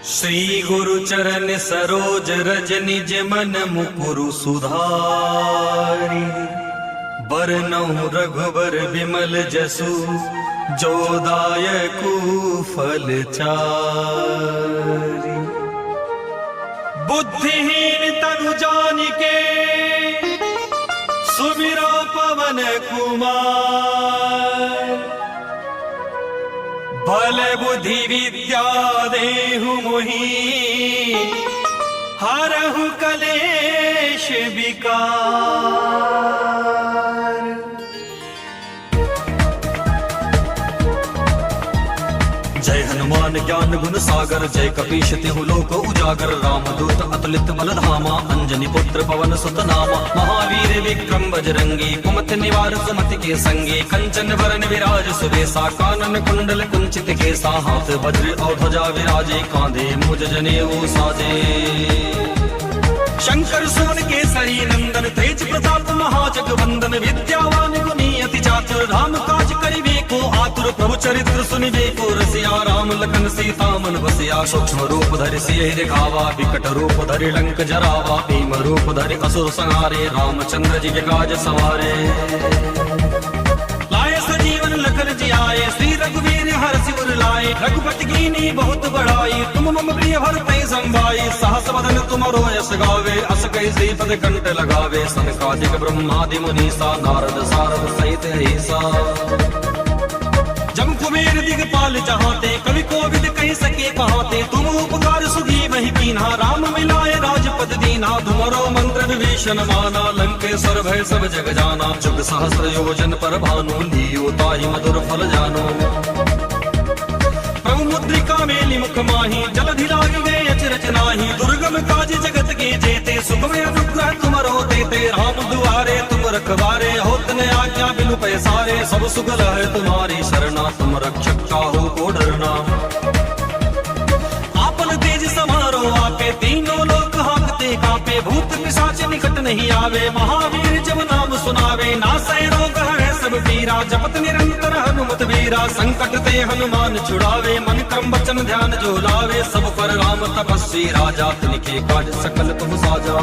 श्री गुरु चरण सरोज रज निज मन मुकुरु सुधारी। बरनउँ रघुबर विमल जसु जो दायकु फल चारि। बुद्धिहीन तनु जानिके सुमिरो पवन कुमार। बल बुद्धि विद्या देहु मोहि हरहु कलेश विकार। जय हनुमान ज्ञान गुण सागर जय कपीश तिहु लोक उजागर। रामदूत अतुलित बल धामा अंजनी पुत्र पवन सुत नामा। महावीर विक्रम बजरंगी कुमति निवार सुमति के संगी। कंचन वरन विराज सुबेसा कानन कुंडल कुंचित केसा। हाथ वज्र और ध्वजा विराजे कांधे मुज जनेऊ साजे। शंकर सुवन केसरी नंदन तेज प्रताप महाजगवंदन। विद्यावान गुणी अति चातुर राम काज करिबे को आतुर। प्रभु चरित्र सुनिबे को रसिया राम लखन सीता मन बसिया। सूक्ष्म रूप धरि सियहि दिखावा विकट रूप धरि लंक जरावा। भीम रूप धरि असुर संहारे रामचंद्र जी के काज सवारे। लाए सजीवन लखन जियाए श्री रघुवीर हरषि उर लाए। रघुपति कीन्ही बहुत बड़ाई तुम मम प्रिय भरतहि संभाई। सहस वदन तुमरो यश गावे अस कहि श्रीपद कंठ लगावे। सनकादिक ब्रह्मादि मुनीसा नारद सारद सहित अहिसा। जम कुबेर दिगपाल जहाते कवि कोविद कहि सके कहाते। तुम उपकार सुग्रीवहि कीन्हा राम मिलाए राजपद दीन्हा। तुमरो मंत्र विभीषण माना लंकेश्वर भय सब जग जाना। जुग सहस्र योजन पर भानु लियो ताहि मधुर फल जानो। प्रभु मुद्रिका मेलि मुख माहि जलधि लागी गए अचरज नाहि। दुर्गम काज जगत के जेते सुगम अनुग्रह तुमरो देते। राम दुआरे तुम रखवारे होत न आज्ञा बिनु पैसारे। सब सुगल है तुम्हारी शरणा तुम रक्षक काहू को डरना। आपन तेज समारो आपे तीनों लोक हांकते कांपे। भूत पिशाच निकट नहीं आवे महावीर जब नाम सुनावे। नासै रोग है सब पीरा जपत निरंतर हनुमत वीरा। संकट ते हनुमान छुड़ावे मन क्रम वचन ध्यान जो लावे। सब पर राम तपस्वी राजा तिनके काज सकल तुम साजा।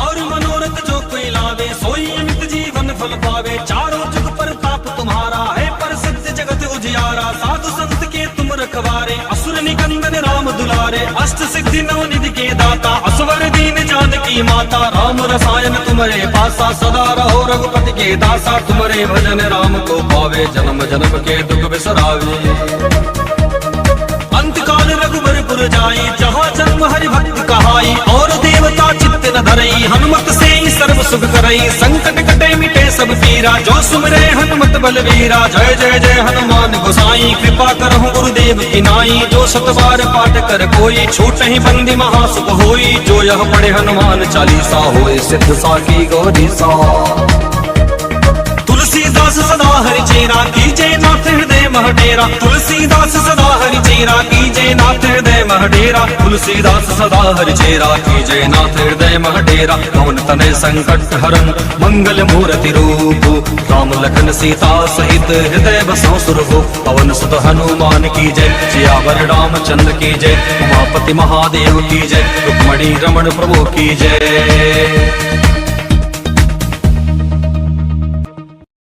और मनोरथ जो कोई लावे सोई अमित जीवन फल पावे। चारों जुग प्रताप तुम्हारा है प्रसिद्ध जगत उजियारा। साधु संत के तुम रखवारे असुर निकंदन राम दुलारे। अष्ट सिद्धि नव निधि के दाता असवर दीन जानकी माता। राम रसायन तुम्हारे पासा सदा रहो रघुपति के दासा। तुम्हारे भजन राम को पावे जन्म जन्म के दुख बिसरावे। अंत काल रघुबर पुर जाई जहाँ जन्म हरि भक्त कहाई। और देवता चित्त न धरई हनुमत से ही सर्व सुख करई। संकट कटे मिटे सब पीरा जो सुमिरै हनुमत बलवीरा। जय जय जय हनुमान गोसाई कृपा करहु गुरुदेव की नाई। जो सत बार पाठ कर कोई छूटहि बंदी महासुख होई। जो यह पढ़े हनुमान चालीसा होए सिद्ध साकी गौरीसा। तुलसीदास सदा हरि चेरा कीजे नाथ हृदय मह डेरा। तुलसीदास सदा हरि चेरा कीजे नाथ हृदय मह डेरा। तुलसीदास सदा हरि चेरा कीजे नाथ हृदय मह डेरा। पवन तनय संकट हरन मंगल मूर्ति रूप। राम लखन सीता सहित हृदय बसौ सुरभु। पवन सुत हनुमान की जय सियावर रामचंद्र की जय। उमापति महादेव की जय रुक्मणी रमण प्रभु की जय।